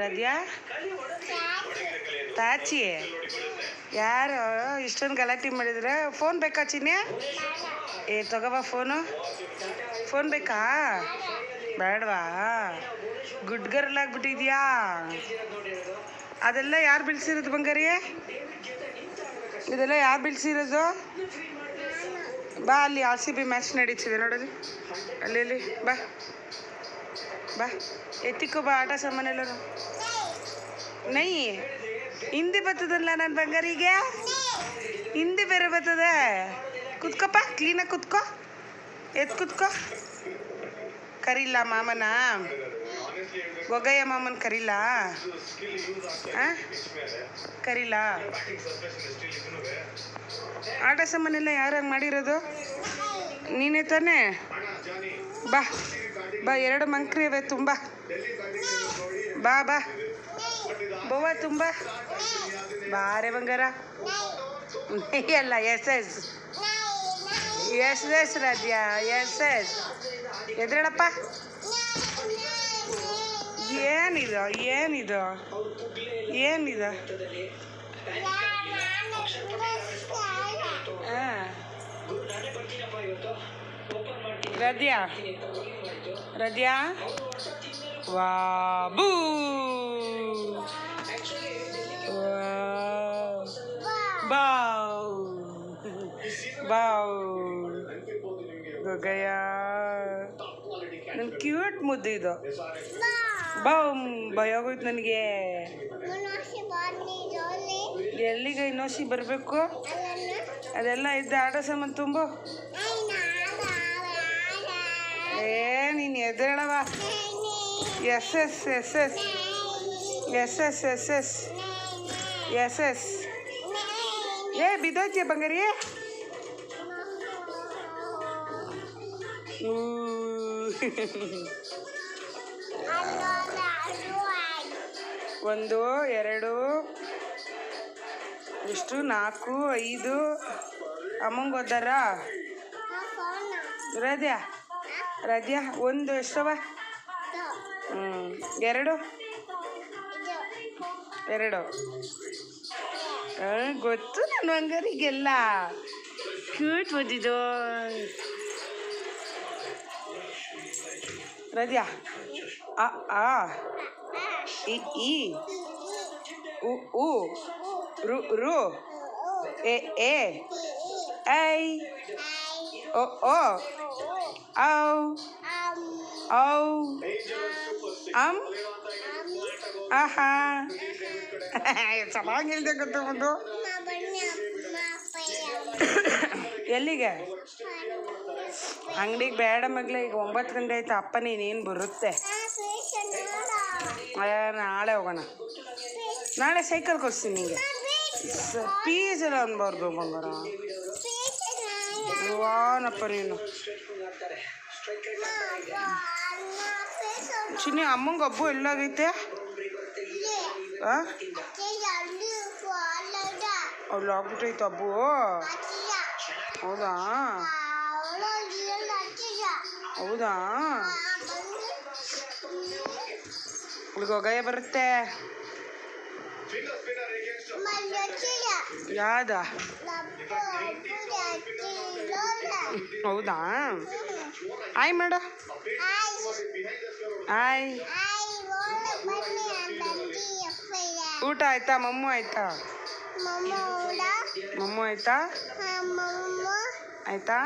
ರದ್ಯಾ ತಾಚಿ ಯಾರು ಇಷ್ಟೊಂದು ಗಲಾಟೆ ಮಾಡಿದ್ರೆ ಫೋನ್ ಬೇಕಾ ಚಿನ್ನಿ? ತಗೋಬಾ ಫೋನ್ ಬೇಕಾ? ಬೇಡವಾ? ಗುಡ್ ಗರ್ಲ್ ಆಗ್ಬಿಟ್ಟಿದ್ಯಾ? ಅದೆಲ್ಲ ಯಾರು ಬೀಳ್ಸಿರೋದು ಬಂಗಾರಿ? ಇದೆಲ್ಲ ಯಾರು ಬೀಳ್ಸಿರೋದು? ಬಾ, ಅಲ್ಲಿ RCB ಮ್ಯಾಚ್ ನಡೀತಿದೆ ನೋಡೋದು, ಅಲ್ಲಿ ಬಾ ಬಾ, ಎತ್ತಿಕೋ ಬಾ ಆಟ ಸಾಮಾನೆಲ್ಲರೂ. ನೈ ಹಿಂದಿ ಬರ್ತದಲ್ಲ ನನ್ನ ಬಂಗಾರಿಗೆ, ಹಿಂದಿ ಬೇರೆ ಬರ್ತದೆ. ಕುತ್ಕೋಪ್ಪ, ಕ್ಲೀನಾಗಿ ಕುತ್ಕೋ, ಕುತ್ಕೋ. ಕರೀಲ ಮಾಮನ, ಗೊಗಯ್ಯ ಮಾಮನ್ ಕರೀಲ? ಕರೀಲ? ಆಟ ಸಾಮಾನೆಲ್ಲ ಯಾರಾಗ ಮಾಡಿರೋದು? ನೀನೇ ತಾನೇ? ಬಾ ಬಾ, 2 ಮಂಕ್ರಿ ಅವೆ ತುಂಬ. ಬಾ ಬಾ ಬವ್ವ ತುಂಬ. ಬಾರೆ ಬಂಗಾರ. ಅಲ್ಲ ಎಸ್ ರಾಜ್ಯ, ಎಸ್ ಎದ್ರೇಳಪ್ಪ. ಏನಿದು ರದ್ಯಾ ವಾಬೂ ಬಾವ್ ಗೊಗಯ್ಯ, ನನ್ನ ಕ್ಯೂಟ್ ಮುದ್ದು ಇದು. ಭಯ ಆಗೋಯ್ತು ನನಗೆ. ಎಲ್ಲಿಗೆ ಇನ್ನೋಸಿ ಬರಬೇಕು? ಅದೆಲ್ಲ ಇದ್ದ ಆಟ ಸಾಮಾನು ತುಂಬು. ನೀನು ಎದ್ದೇಳವ. ಎಸ್ ಬಿದ್ದೋಯ್ತೀಯ ಬಂಗಾರಿ? ಒಂದು 2 ಎಷ್ಟು 4 5 ಅಮ್ಮಂಗೆ ಓದಾರ? ರದ್ಯಾ ಒಂದು ಎಷ್ಟವ? 2 ಗೊತ್ತು ನನ್ನ ಬಂಗಾರಿಗೆಲ್ಲ. ಕ್ಯೂಟ್ ಓದಿದ್ದು ರದ್ಯಾ. ಆ ಈ ಉ ರು ಎ ಐ ಓ ಔ ಆಹಾ ಚೆನ್ನಾಗಿ ಹೇಳ್ದೆ ಗೊತ್ತು ಒಂದು. ಎಲ್ಲಿಗೆ? ಅಂಗಡಿಗೆ ಬೇಡ ಮಗ್ಲೆ, ಈಗ 9 ಗಂಟೆ ಆಯ್ತು. ಅಪ್ಪ ನೀನೇನು ಬರುತ್ತೆ? ನಾಳೆ ಹೋಗೋಣ. ನಾಳೆ ಸೈಕಲ್ ಕೊಡ್ತೀನಿ ನಿಂಗೆ. ಪೀಸ್ ಎಲ್ಲ ಅನ್ಬಾರ್ದು ಬಂಗಾರ. ವಾನಪ್ಪ ನೀನು. ಚಿನ್ನಿ ಅಮ್ಮಂಗೆ ಹಬ್ಬು ಎಲ್ಲಾಗೈತೆ? ಅವ್ಳು ಆಗ್ಬಿಟ್ಟೈತೆ ಹಬ್ಬು? ಹೌದಾ? ಈಗ ಗೊಗಯ್ಯ ಬರುತ್ತೆ. ಯಾವ್ದ? ಹೌದಾ? ಆಯ್ ಮಾಡ. ಆಯ್. ಊಟ ಆಯ್ತಾ? ಮಮ್ಮು ಆಯ್ತಾ? ಆಯ್ತಾ?